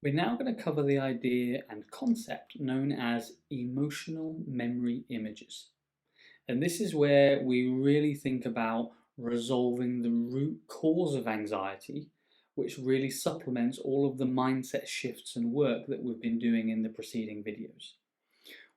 We're now going to cover the idea and concept known as emotional memory images. And this is where we really think about resolving the root cause of anxiety, which really supplements all of the mindset shifts and work that we've been doing in the preceding videos.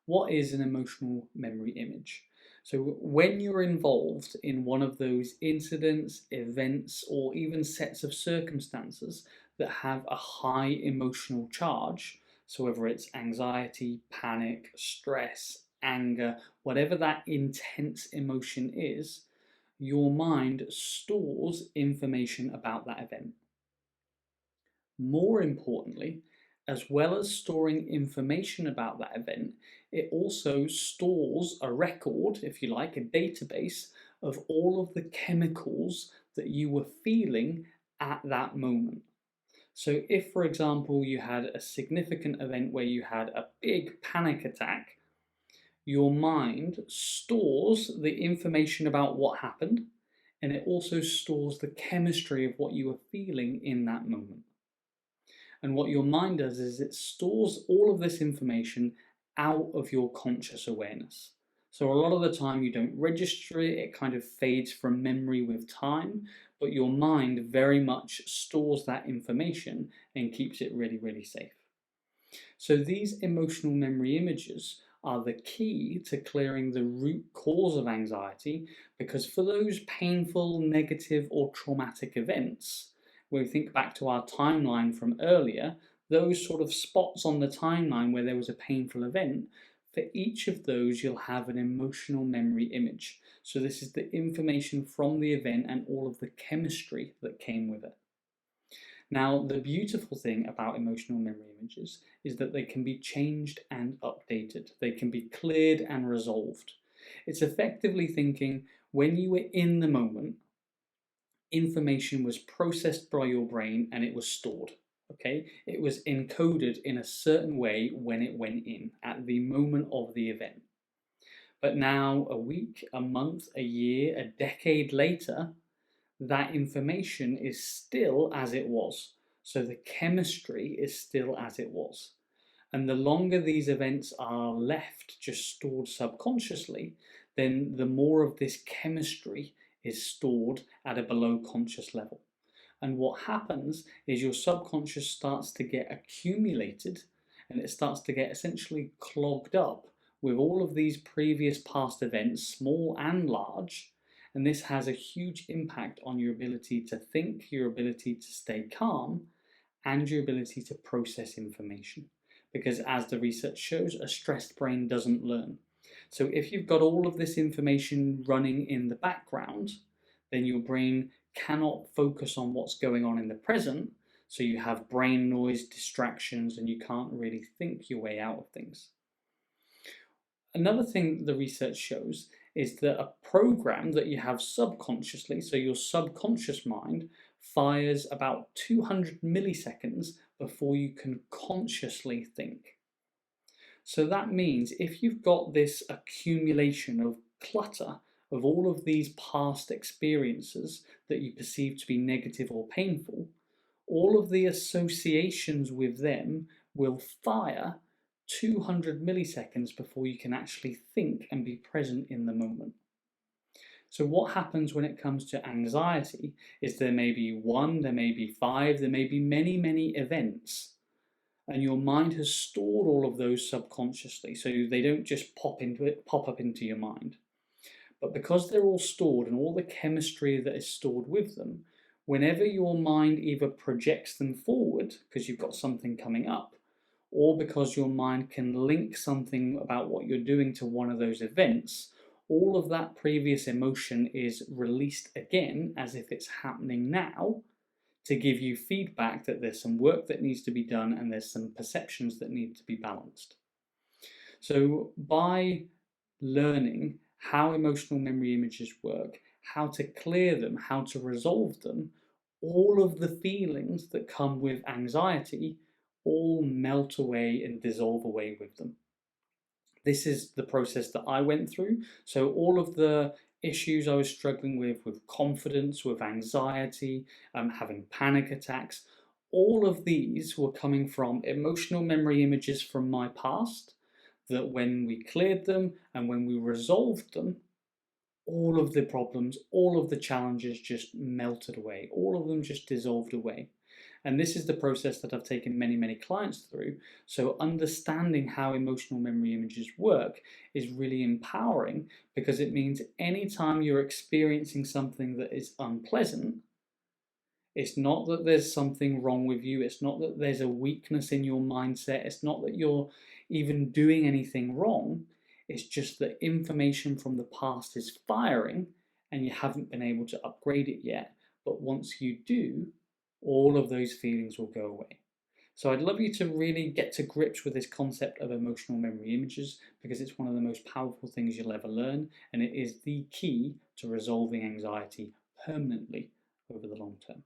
What is an emotional memory image? So, when you're involved in one of those incidents, events, or even sets of circumstances that have a high emotional charge, so whether it's anxiety, panic, stress, anger, whatever that intense emotion is, your mind stores information about that event. More importantly, as well as storing information about that event, it also stores a record, if you like, a database of all of the chemicals that you were feeling at that moment. So, if, for example, you had a significant event where you had a big panic attack, your mind stores the information about what happened and it also stores the chemistry of what you were feeling in that moment. And what your mind does is it stores all of this information out of your conscious awareness. So a lot of the time you don't register it, it kind of fades from memory with time, but your mind very much stores that information and keeps it really, really safe. So these emotional memory images are the key to clearing the root cause of anxiety because for those painful, negative, or traumatic events, when we think back to our timeline from earlier, those sort of spots on the timeline where there was a painful event, for each of those you'll have an emotional memory image. So this is the information from the event and all of the chemistry that came with it. Now, the beautiful thing about emotional memory images is that they can be changed and updated. They can be cleared and resolved. It's effectively thinking when you were in the moment, information was processed by your brain and it was stored. Okay, it was encoded in a certain way when it went in at the moment of the event. But now, a week, a month, a year, a decade later, that information is still as it was. So the chemistry is still as it was. And the longer these events are left just stored subconsciously, then the more of this chemistry is stored at a below conscious level. And what happens is your subconscious starts to get accumulated and it starts to get essentially clogged up with all of these previous past events, small and large. And this has a huge impact on your ability to think, your ability to stay calm, and your ability to process information. Because as the research shows, a stressed brain doesn't learn. So if you've got all of this information running in the background, then your brain cannot focus on what's going on in the present. So you have brain noise, distractions, and you can't really think your way out of things. Another thing the research shows is that a program that you have subconsciously, so your subconscious mind, fires about 200 milliseconds before you can consciously think. So that means if you've got this accumulation of clutter of all of these past experiences that you perceive to be negative or painful, all of the associations with them will fire 200 milliseconds before you can actually think and be present in the moment. So, what happens when it comes to anxiety is there may be one, there may be five, there may be many, many events, and your mind has stored all of those subconsciously, so they don't just pop up into your mind. But because they're all stored and all the chemistry that is stored with them, whenever your mind either projects them forward because you've got something coming up, or because your mind can link something about what you're doing to one of those events, all of that previous emotion is released again as if it's happening now to give you feedback that there's some work that needs to be done and there's some perceptions that need to be balanced. So, by learning how emotional memory images work, how to clear them, how to resolve them, all of the feelings that come with anxiety all melt away and dissolve away with them. This is the process that I went through. So, all of the issues I was struggling with confidence, with anxiety, having panic attacks, all of these were coming from emotional memory images from my past, that when we cleared them and when we resolved them, all of the problems, all of the challenges just melted away. All of them just dissolved away. And this is the process that I've taken many, many clients through. So understanding how emotional memory images work is really empowering, because it means anytime you're experiencing something that is unpleasant, it's not that there's something wrong with you. It's not that there's a weakness in your mindset. It's not that you're even doing anything wrong. It's just that information from the past is firing and you haven't been able to upgrade it yet. But once you do, all of those feelings will go away. So I'd love you to really get to grips with this concept of emotional memory images, because it's one of the most powerful things you'll ever learn, and it is the key to resolving anxiety permanently over the long term.